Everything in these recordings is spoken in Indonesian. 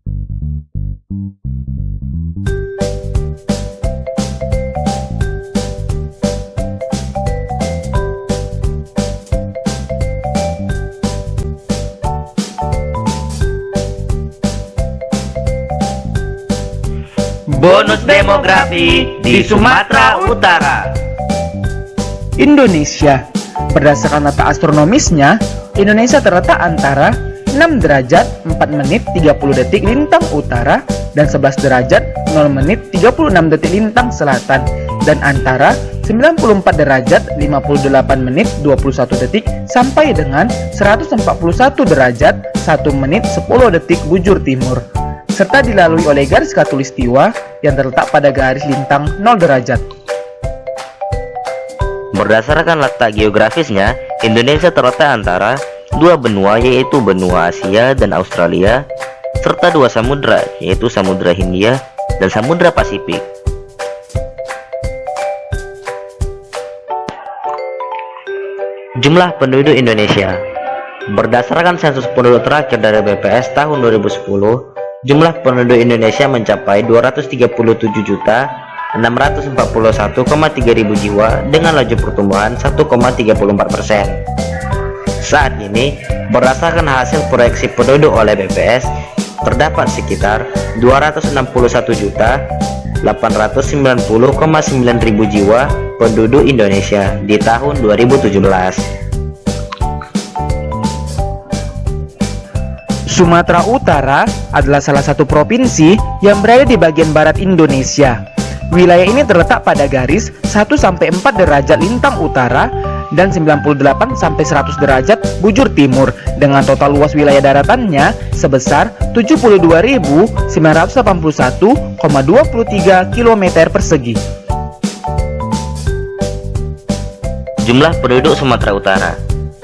Bonus demografi di Sumatera Utara. Indonesia. Berdasarkan letak astronomisnya, Indonesia terletak antara 6 derajat 4 menit 30 detik lintang utara dan 11 derajat 0 menit 36 detik lintang selatan, dan antara 94 derajat 58 menit 21 detik sampai dengan 141 derajat 1 menit 10 detik bujur timur, serta dilalui oleh garis khatulistiwa yang terletak pada garis lintang 0 derajat. Berdasarkan letak geografisnya, Indonesia terletak antara dua benua, yaitu benua Asia dan Australia, serta dua samudra, yaitu Samudra Hindia dan Samudra Pasifik. Jumlah penduduk Indonesia. Berdasarkan sensus penduduk terakhir dari BPS tahun 2010, jumlah penduduk Indonesia mencapai 237.641,3 ribu jiwa dengan laju pertumbuhan 1,34%. Saat ini, berdasarkan hasil proyeksi penduduk oleh BPS, terdapat sekitar 261.890,9 ribu jiwa penduduk Indonesia di tahun 2017. Sumatera Utara adalah salah satu provinsi yang berada di bagian barat Indonesia. Wilayah ini terletak pada garis 1-4 derajat lintang utara dan 98-100 derajat bujur timur, dengan total luas wilayah daratannya sebesar 72.981,23 km persegi. Jumlah penduduk Sumatera Utara.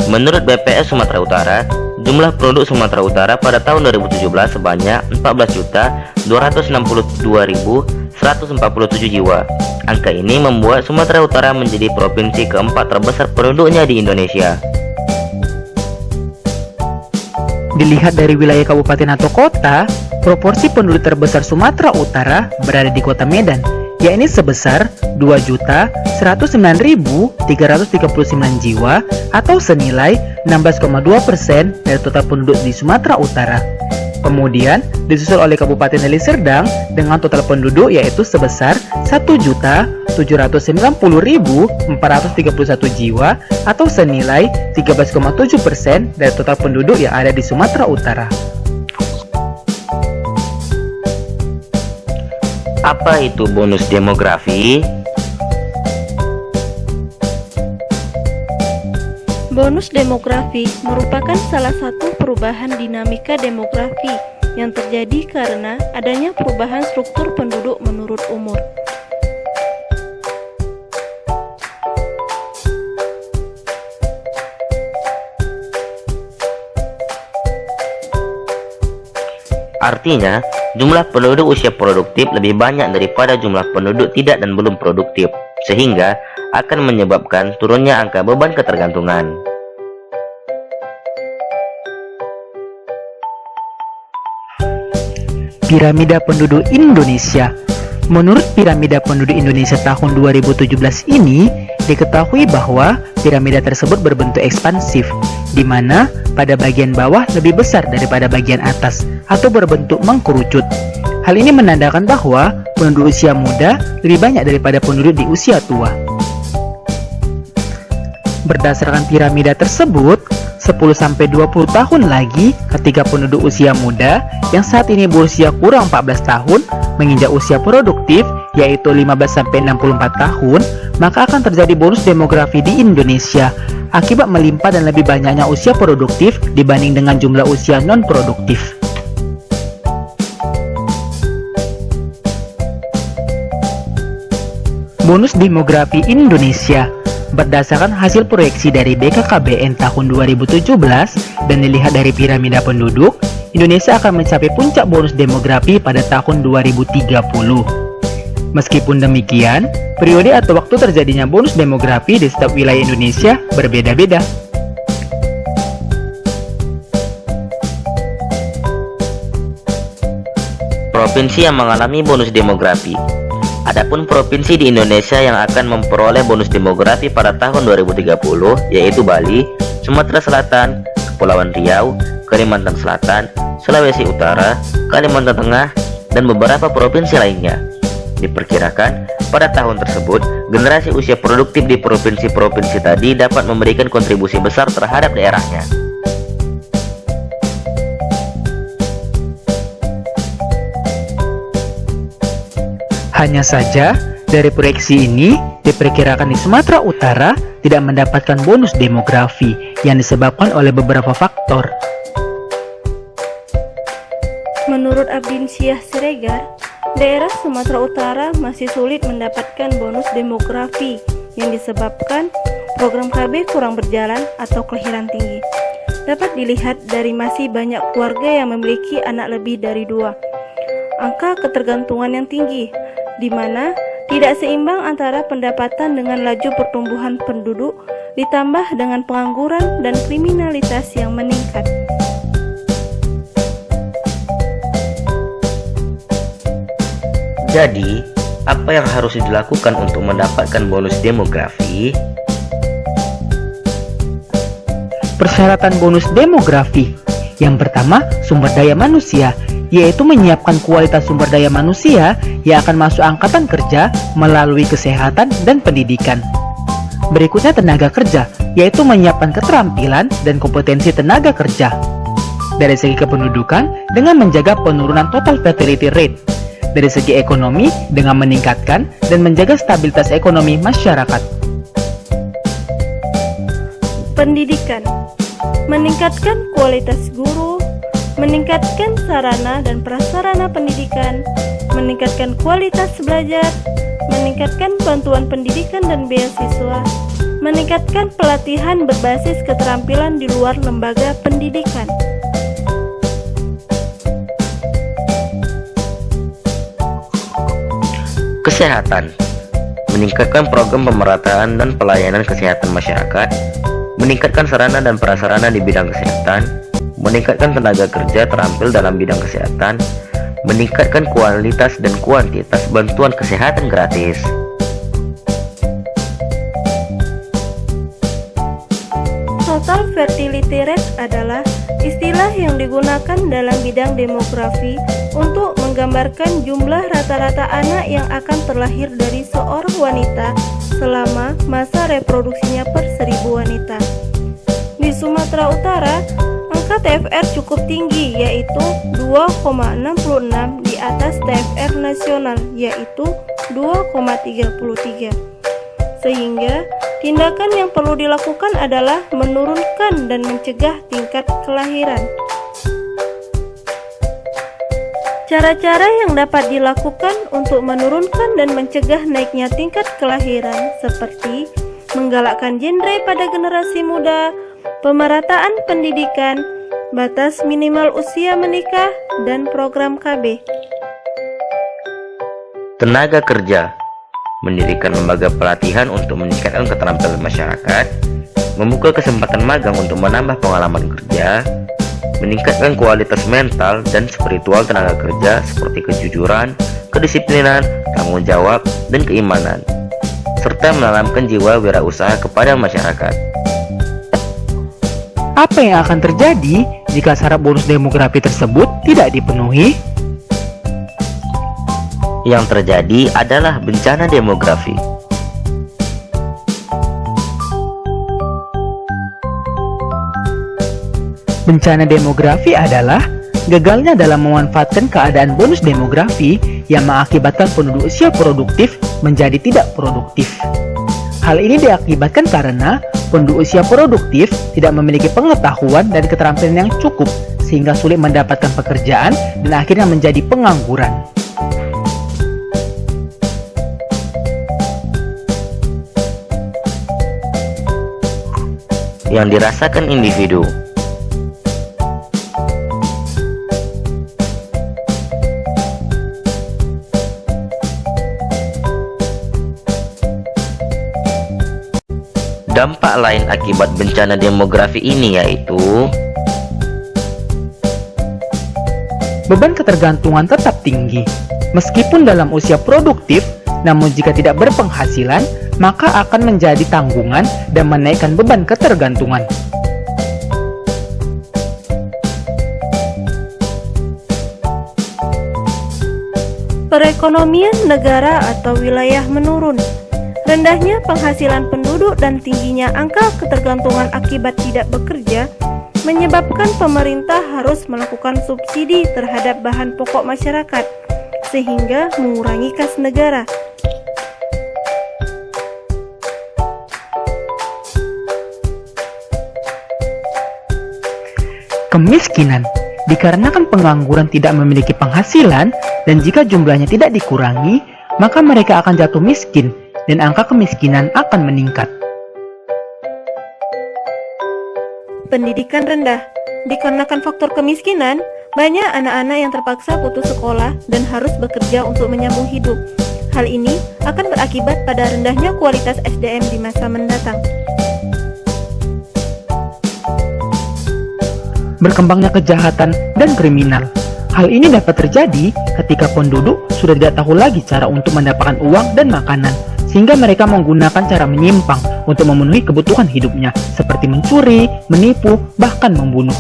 Menurut BPS Sumatera Utara, jumlah penduduk Sumatera Utara pada tahun 2017 sebanyak 14.262.147 jiwa. Angka ini membuat Sumatera Utara menjadi provinsi keempat terbesar penduduknya di Indonesia. Dilihat dari wilayah kabupaten atau kota, proporsi penduduk terbesar Sumatera Utara berada di kota Medan, yakni sebesar 2.109.339 jiwa atau senilai 16,2% dari total penduduk di Sumatera Utara. Kemudian disusul oleh Kabupaten Deli Serdang dengan total penduduk yaitu sebesar 1.790.431 jiwa atau senilai 13,7% dari total penduduk yang ada di Sumatera Utara. Apa itu bonus demografi? Bonus demografi merupakan salah satu perubahan dinamika demografi yang terjadi karena adanya perubahan struktur penduduk menurut umur. Artinya, jumlah penduduk usia produktif lebih banyak daripada jumlah penduduk tidak dan belum produktif, sehingga akan menyebabkan turunnya angka beban ketergantungan. Piramida penduduk Indonesia. Menurut piramida penduduk Indonesia tahun 2017 ini, diketahui bahwa piramida tersebut berbentuk ekspansif, di mana pada bagian bawah lebih besar daripada bagian atas atau berbentuk mengkerucut. Hal ini menandakan bahwa penduduk usia muda lebih banyak daripada penduduk di usia tua. Berdasarkan piramida tersebut, 10-20 tahun lagi ketika penduduk usia muda yang saat ini berusia kurang 14 tahun menginjak usia produktif yaitu 15-64 tahun, maka akan terjadi bonus demografi di Indonesia akibat melimpah dan lebih banyaknya usia produktif dibanding dengan jumlah usia non-produktif. Bonus demografi Indonesia berdasarkan hasil proyeksi dari BKKBN tahun 2017 dan dilihat dari piramida penduduk, Indonesia akan mencapai puncak bonus demografi pada tahun 2030. Meskipun demikian, periode atau waktu terjadinya bonus demografi di setiap wilayah Indonesia berbeda-beda. provinsi yang mengalami bonus demografi. Adapun provinsi di Indonesia yang akan memperoleh bonus demografi pada tahun 2030 yaitu Bali, Sumatera Selatan, Kepulauan Riau, Kalimantan Selatan, Sulawesi Utara, Kalimantan Tengah, dan beberapa provinsi lainnya. Diperkirakan pada tahun tersebut, generasi usia produktif di provinsi-provinsi tadi dapat memberikan kontribusi besar terhadap daerahnya. Hanya saja, dari proyeksi ini, diperkirakan di Sumatera Utara tidak mendapatkan bonus demografi yang disebabkan oleh beberapa faktor. Menurut Abdinsyah Siregar, daerah Sumatera Utara masih sulit mendapatkan bonus demografi yang disebabkan program KB kurang berjalan atau kelahiran tinggi. Dapat dilihat dari masih banyak keluarga yang memiliki anak lebih dari 2. Angka ketergantungan yang tinggi, di mana tidak seimbang antara pendapatan dengan laju pertumbuhan penduduk, ditambah dengan pengangguran dan kriminalitas yang meningkat. Jadi, apa yang harus dilakukan untuk mendapatkan bonus demografi? Persyaratan bonus demografi. Yang pertama, sumber daya manusia, yaitu menyiapkan kualitas sumber daya manusia yang akan masuk angkatan kerja melalui kesehatan dan pendidikan. Berikutnya tenaga kerja, yaitu menyiapkan keterampilan dan kompetensi tenaga kerja. Dari segi kependudukan, dengan menjaga penurunan total fertility rate. Dari segi ekonomi, dengan meningkatkan dan menjaga stabilitas ekonomi masyarakat. Pendidikan, meningkatkan kualitas guru, meningkatkan sarana dan prasarana pendidikan, meningkatkan kualitas belajar, meningkatkan bantuan pendidikan dan beasiswa, meningkatkan pelatihan berbasis keterampilan di luar lembaga pendidikan. Kesehatan, meningkatkan program pemerataan dan pelayanan kesehatan masyarakat, meningkatkan sarana dan prasarana di bidang kesehatan, meningkatkan tenaga kerja terampil dalam bidang kesehatan, meningkatkan kualitas dan kuantitas bantuan kesehatan gratis. Total fertility rate adalah istilah yang digunakan dalam bidang demografi untuk menggambarkan jumlah rata-rata anak yang akan terlahir dari seorang wanita selama masa reproduksinya per 1000 wanita. Di Sumatera Utara, angka TFR cukup tinggi, yaitu 2,66 di atas TFR nasional, yaitu 2,33. Sehingga tindakan yang perlu dilakukan adalah menurunkan dan mencegah tingkat kelahiran. Cara-cara yang dapat dilakukan untuk menurunkan dan mencegah naiknya tingkat kelahiran seperti menggalakkan genre pada generasi muda, pemerataan pendidikan, batas minimal usia menikah, dan program KB. Tenaga kerja, mendirikan lembaga pelatihan untuk meningkatkan keterampilan masyarakat, membuka kesempatan magang untuk menambah pengalaman kerja, meningkatkan kualitas mental dan spiritual tenaga kerja seperti kejujuran, kedisiplinan, tanggung jawab, dan keimanan, serta menanamkan jiwa wirausaha kepada masyarakat. Apa yang akan terjadi jika syarat bonus demografi tersebut tidak dipenuhi? Yang terjadi adalah bencana demografi. Bencana demografi adalah gagalnya dalam memanfaatkan keadaan bonus demografi yang mengakibatkan penduduk usia produktif menjadi tidak produktif. Hal ini diakibatkan karena penduduk usia produktif tidak memiliki pengetahuan dan keterampilan yang cukup sehingga sulit mendapatkan pekerjaan dan akhirnya menjadi pengangguran. Yang dirasakan individu. Dampak lain akibat bencana demografi ini yaitu beban ketergantungan tetap tinggi. Meskipun dalam usia produktif, namun jika tidak berpenghasilan, maka akan menjadi tanggungan dan menaikkan beban ketergantungan. Perekonomian negara atau wilayah menurun. Rendahnya penghasilan penduduk dan tingginya angka ketergantungan akibat tidak bekerja menyebabkan pemerintah harus melakukan subsidi terhadap bahan pokok masyarakat sehingga mengurangi kas negara. Kemiskinan dikarenakan pengangguran tidak memiliki penghasilan dan jika jumlahnya tidak dikurangi, maka mereka akan jatuh miskin dan angka kemiskinan akan meningkat. Pendidikan rendah. Dikarenakan faktor kemiskinan, banyak anak-anak yang terpaksa putus sekolah dan harus bekerja untuk menyambung hidup. Hal ini akan berakibat pada rendahnya kualitas SDM di masa mendatang. Berkembangnya kejahatan dan kriminal. Hal ini dapat terjadi ketika penduduk sudah tidak tahu lagi cara untuk mendapatkan uang dan makanan, sehingga mereka menggunakan cara menyimpang untuk memenuhi kebutuhan hidupnya, seperti mencuri, menipu, bahkan membunuh.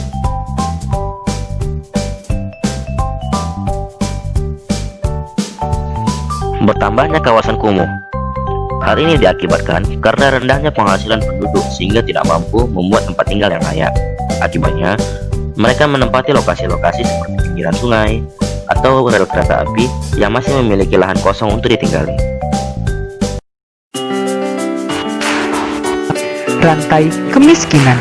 Bertambahnya kawasan kumuh. Hal ini diakibatkan karena rendahnya penghasilan penduduk sehingga tidak mampu membuat tempat tinggal yang layak. Akibatnya, mereka menempati lokasi-lokasi seperti pinggiran sungai atau rel kereta api yang masih memiliki lahan kosong untuk ditinggali. Rantai kemiskinan.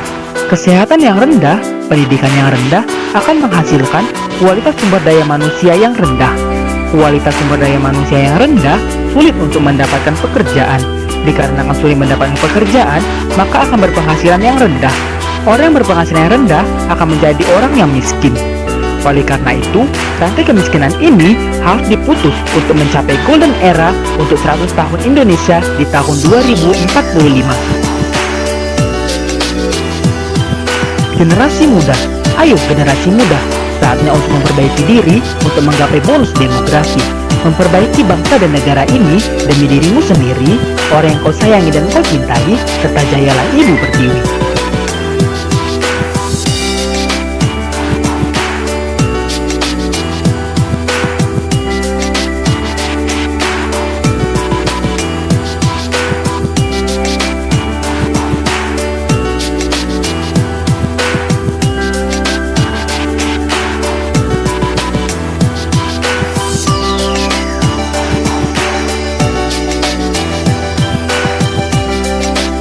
Kesehatan yang rendah, pendidikan yang rendah akan menghasilkan kualitas sumber daya manusia yang rendah. Kualitas sumber daya manusia yang rendah sulit untuk mendapatkan pekerjaan. Dikarenakan sulit mendapatkan pekerjaan, maka akan berpenghasilan yang rendah. Orang yang berpenghasilan yang rendah akan menjadi orang yang miskin. Oleh karena itu, rantai kemiskinan ini harus diputus untuk mencapai golden era untuk 100 tahun Indonesia di tahun 2045. Generasi muda, ayo generasi muda, saatnya untuk memperbaiki diri untuk menggapai bonus demografi. Memperbaiki bangsa dan negara ini demi dirimu sendiri, orang yang kau sayangi dan kau cintai, serta jayalah ibu pertiwi.